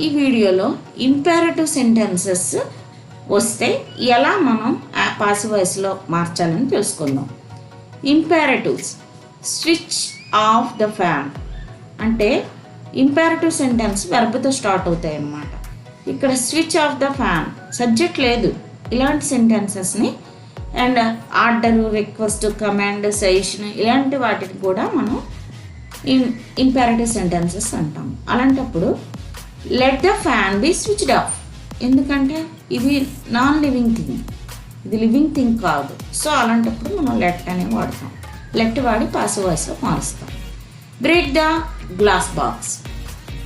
ఈ వీడియోలో imperative sentences వస్తే ఎలా మనం పాసివ్ వాయిస్లో మార్చాలని తెలుసుకుందాం. Imperatives. Switch off the fan అంటే ఇంపారేటివ్ సెంటెన్స్ వెర్బ్తో స్టార్ట్ అవుతాయి అన్నమాట. ఇక్కడ switch off the fan, subject లేదు. ఇలాంటి సెంటెన్సెస్ని and order, request, command, suggestion ఇలాంటి వాటిని కూడా మనం ఇంపారేటివ్ సెంటెన్సెస్ అంటాం. అలాంటప్పుడు let the fan be switched off, ఎందుకంటే ఇది నాన్ లివింగ్ థింగ్, ఇది లివింగ్ థింగ్ కాదు. సో అలాంటప్పుడు మనం లెట్ అనే వాడతాం. లెట్ వాడి పాసివ్ వాయిస్లో మారుస్తాం. Break the glass box,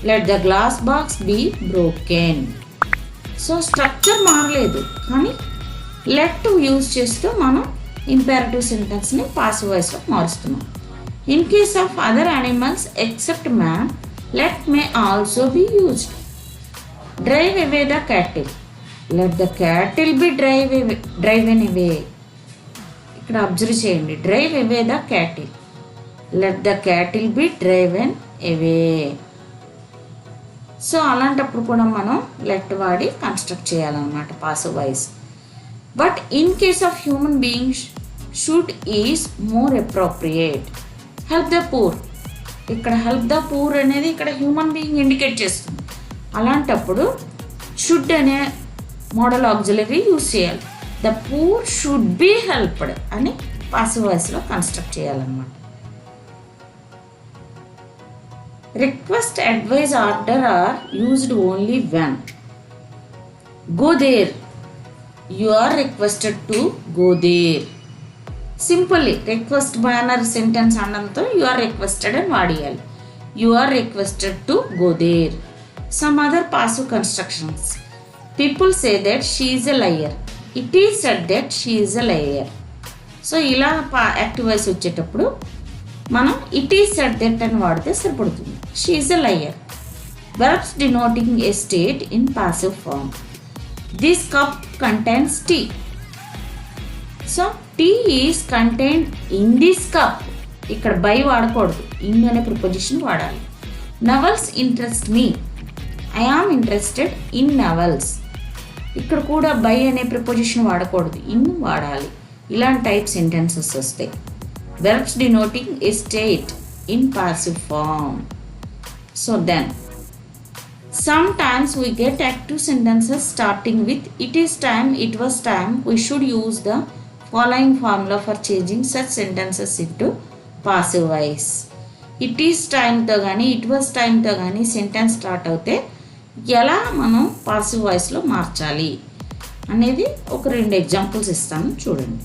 let the glass box be broken. So structure మారలేదు, కానీ లెట్ యూజ్ చేస్తూ మనం ఇంపారేటివ్ సెంటెన్స్ని పాసివ్ వాయిస్లో మారుస్తున్నాం. In case of other animals except man, let may also be used. Drive away the cattle, let the cattle be driven away. ఇక్కడ observe చేయండి, drive away the cattle, let the cattle be driven away. So అలాంటప్పుడు కూడా మనం let వాడి construct చేయాలన్నమాట passive voice. But in case of human beings should is more appropriate. Help the poor, ఇక్కడ help the poor అనేది ఇక్కడ human being indicate చేస్తుంది. అలాంటప్పుడు షుడ్ అనే మోడల్ ఆక్సిలరీ యూజ్ చేయాలి. The poor should be helped అని passive వాయిస్లో construct చేయాలన్నమాట. Request, advice, order are used only when. Go there, you are requested to go there. Simply request banner sentence అనడంతో you are requested అని వాడేయాలి. You are requested to go there. Some other passive constructions. People say that she is a liar, it is said that she is a liar. So ఇలా active voice వచ్చేటప్పుడు మనం it is said that అని వాడితే సరిపడుతుంది. She is a liar. Verbs denoting a state in passive form. This cup contains tea. So tea is contained in this cup. ఇక్కడ by వాడకూడదు, in అనే preposition వాడాలి. Novels interest me, I am interested in novels. ఇక్కడ కూడా by అనే preposition వాడకూడదు, in వాడాలి. ఇలాంటి టైప్ సెంటెన్సెస్ వస్తాయి. Verbs denoting a state in passive form. So then sometimes we get active sentences starting with it is time, it was time. We should use the following formula for changing such sentences into passive voice. It is time తో కానీ it was time తో కానీ sentence start అవుతే ఎలా మనం passive వాయిస్లో మార్చాలి అనేది ఒక 2 ఎగ్జాంపుల్స్ ఇస్తాను చూడండి.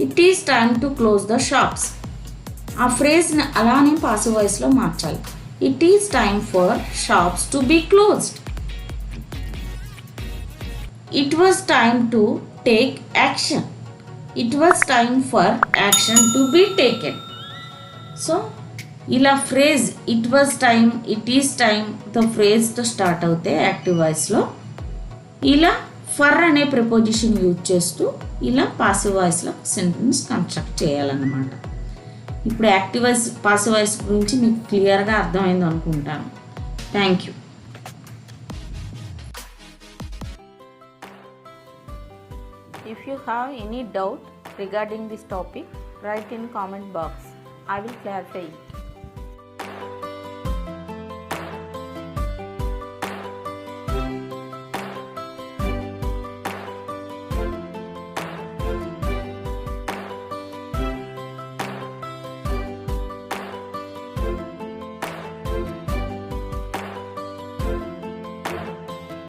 It is time to close the shops. ఆ ఫ్రేజ్ని అలానే పాసివ్ వాయిస్లో మార్చాలి. It is time for shops to be closed. It was time to take action. It was time for action to be taken. So, ఇలా phrase it was time, it is టైమ్తో ఫ్రేజ్తో start అవుతే active వాయిస్లో ఇలా for అనే preposition use చేస్తూ ఇలా passive వాయిస్లో సెంటెన్స్ కన్స్ట్రక్ట్ చేయాలన్నమాట. ఇప్పుడు యాక్టివ్ వాయిస్, పాసివ్ వాయిస్ గురించి మీకు క్లియర్గా అర్థమైంది అనుకుంటాను. Thank you. If you have any doubt regarding this topic, write in comment box. I will clarify it.